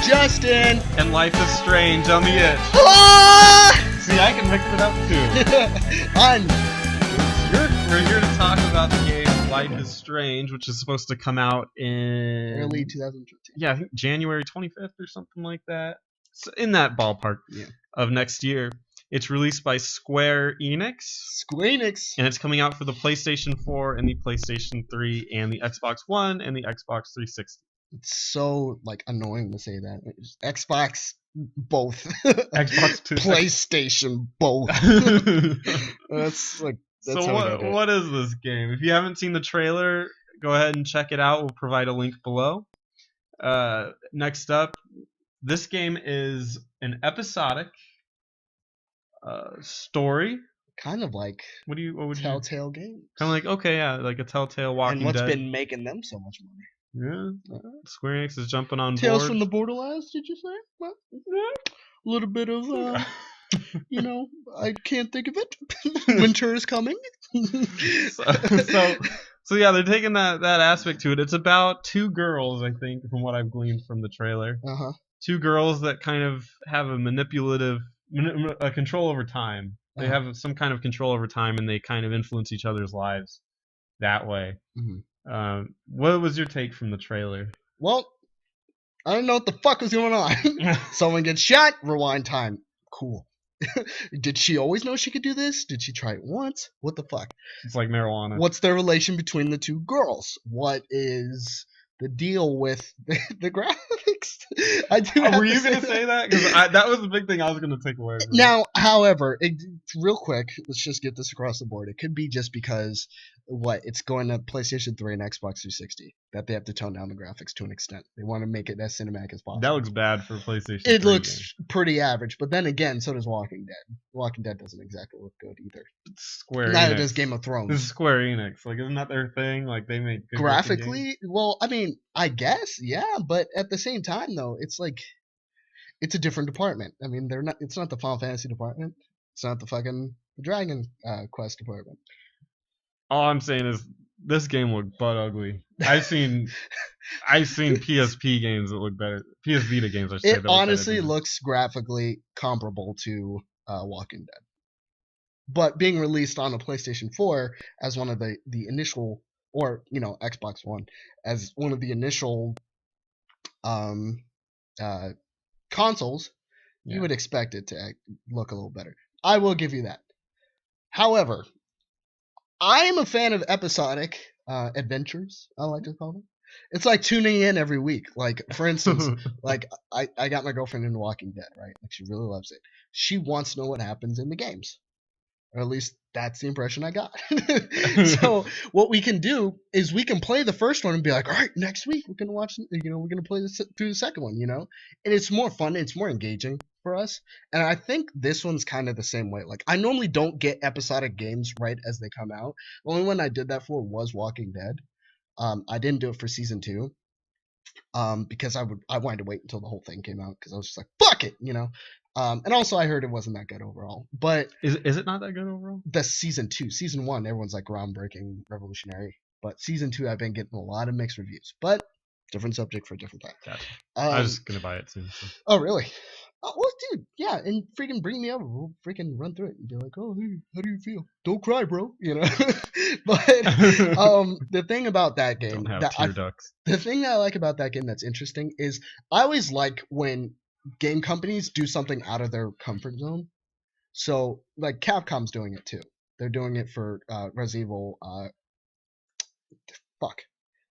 Justin. And Life is Strange on the Itch. Ah! See, I can mix it up too. We're here to talk about the game Life is Strange, which is supposed to come out in early 2015. Yeah, I think January 25th or something like that. So in that ballpark of next year. It's released by Square Enix. And it's coming out for the PlayStation 4 and the PlayStation 3 and the Xbox One and the Xbox 360. It's so annoying to say that. Xbox both. Xbox 2. PlayStation both. That's so what is this game? If you haven't seen the trailer, go ahead and check it out. We'll provide a link below. Next up, this game is an episodic story, kind of like what would Telltale games. Kind of like a Telltale Walking Dead. And what's been making them so much money? Yeah, Square Enix is jumping on Tales board. from the Borderlands, did you say? Well, a little bit of, I can't think of it. Winter is coming. So yeah, they're taking that aspect to it. It's about two girls, I think, from what I've gleaned from the trailer. Uh-huh. Two girls that kind of have a manipulative control over time. They have some kind of control over time, and they kind of influence each other's lives that way. Mm-hmm. What was your take from the trailer? Well, I don't know what the fuck was going on. Someone gets shot, rewind time. Cool. Did she always know she could do this? Did she try it once? What the fuck? It's like marijuana. What's the relation between the two girls? What is the deal with the graphics? Were you going to say that? Because that was the big thing I was going to take away from it. Now, however, real quick, let's just get this across the board. It could be just because it's going to PlayStation 3 and Xbox 360 that they have to tone down the graphics to an extent. They want to make it as cinematic as possible. That looks bad for PlayStation 3. It looks pretty average, but then again, so does Walking Dead. Walking Dead doesn't exactly look good either. It's Square Enix. Neither does Game of Thrones. This is Square Enix. Isn't that their thing? They make good graphically. Well, I mean, I guess, yeah, but at the same time, though, it's it's a different department. I mean, it's not the Final Fantasy department. It's not the fucking Dragon Quest department. All I'm saying is this game looked butt ugly. I've seen PSP games that look better. PS Vita games, I should say. It honestly looks graphically comparable to Walking Dead. But being released on a PlayStation 4 as one of the initial, or Xbox One as one of the initial consoles, you would expect it to look a little better. I will give you that. However, I am a fan of episodic adventures, I like to call them. It's like tuning in every week. For instance, I got my girlfriend into Walking Dead, right? She really loves it. She wants to know what happens in the games. Or at least that's the impression I got. So what we can do is we can play the first one and be like, all right, next week we're gonna watch. We're gonna play through the second one. And it's more fun. It's more engaging for us. And I think this one's kind of the same way. I normally don't get episodic games right as they come out. The only one I did that for was Walking Dead. I didn't do it for season 2. Because I wanted to wait until the whole thing came out because I was just like, fuck it, and also I heard it wasn't that good overall. But is it not that good overall? The season 2, season 1, everyone's like groundbreaking, revolutionary. But season 2, I've been getting a lot of mixed reviews. But different subject for a different time. Gotcha. I was gonna buy it soon. So. Oh really? Oh, well, dude, yeah, and freaking bring me over. We'll freaking run through it and be like, oh, hey, how do you feel? Don't cry, bro. But the thing about that game, don't have tear ducts. The thing that I like about that game that's interesting is I always like when game companies do something out of their comfort zone. So, Capcom's doing it too. They're doing it for Resident Evil.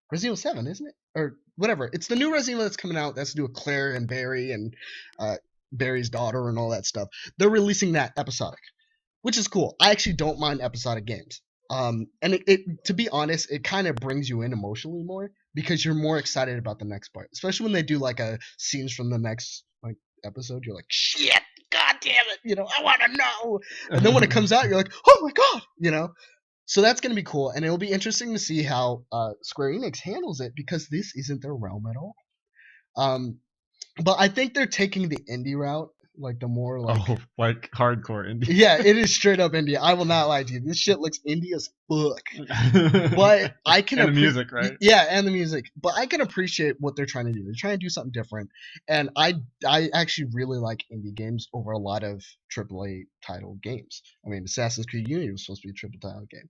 Resident Evil 7, isn't it? Or whatever. It's the new Resident Evil that's coming out. That's to do with Claire and Barry and Barry's daughter and all that stuff. They're releasing that episodic, which is cool. I actually don't mind episodic games. And it to be honest, it kind of brings you in emotionally more because you're more excited about the next part. Especially when they do a scenes from the next episode. You're like, shit, god damn it, I want to know. And then when it comes out, you're like, oh my god, So that's going to be cool, and it'll be interesting to see how Square Enix handles it because this isn't their realm at all. But I think they're taking the indie route like the more like like hardcore indie. Yeah, it is straight up indie. I will not lie to you. This shit looks indie as fuck. But I can and the music, right? Yeah, and the music. But I can appreciate what they're trying to do. They're trying to do something different, and I actually really like indie games over a lot of AAA title games. I mean, Assassin's Creed Unity was supposed to be a triple title game,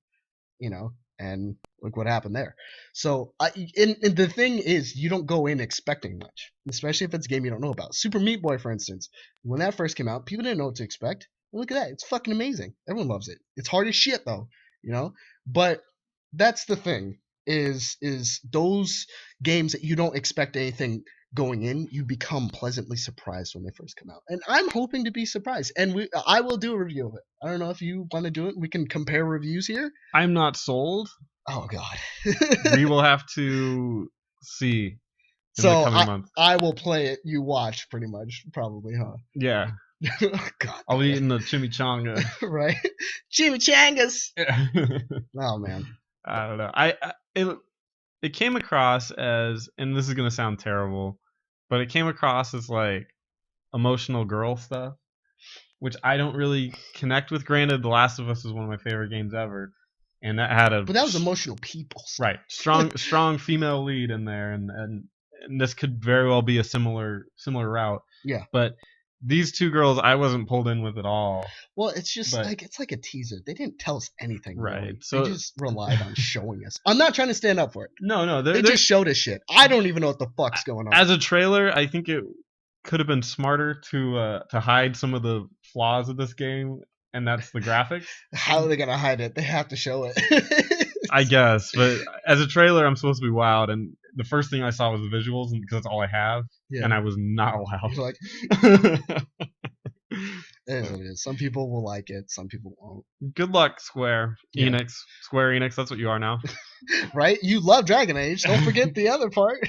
you know, and look what happened there. So, and the thing is, you don't go in expecting much, especially if it's a game you don't know about. Super Meat Boy, for instance, when that first came out, people didn't know what to expect. And look at that, it's fucking amazing. Everyone loves it. It's hard as shit though, you know. But that's the thing is those games that you don't expect anything going in, you become pleasantly surprised when they first come out. And I'm hoping to be surprised. And I will do a review of it. I don't know if you want to do it. We can compare reviews here. I'm not sold. Oh God. We will have to see. So I will play it. You watch, pretty much, probably, huh? Yeah. God. I'll be eating the chimichanga. Right. Chimichangas. Oh man. I don't know. It came across as, and this is gonna sound terrible, but it came across as like emotional girl stuff, which I don't really connect with. Granted, The Last of Us is one of my favorite games ever, and that had but that was emotional people. Right, strong female lead in there, and this could very well be a similar route. Yeah, but these two girls I wasn't pulled in with at all. Well, it's just like it's like a teaser. They didn't tell us anything. Right. Really. So they just relied on showing us. I'm not trying to stand up for it. No. They just showed us shit. I don't even know what the fuck's going on. As a trailer, I think it could have been smarter to hide some of the flaws of this game, and that's the graphics. How are they gonna hide it? They have to show it. I guess, but as a trailer, I'm supposed to be wowed, and the first thing I saw was the visuals, and because that's all I have, and I was not wowed. Like, it is what it is. Some people will like it, some people won't. Good luck, Square Enix. Square Enix, that's what you are now. Right? You love Dragon Age. Don't forget the other part.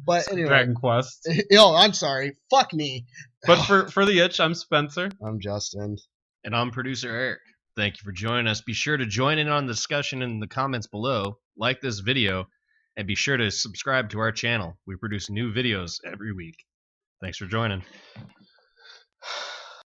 But anyway, Dragon Quest. Oh, I'm sorry. Fuck me. But for the itch, I'm Spencer. I'm Justin. And I'm producer Eric. Thank you for joining us. Be sure to join in on the discussion in the comments below, like this video, and be sure to subscribe to our channel. We produce new videos every week. Thanks for joining.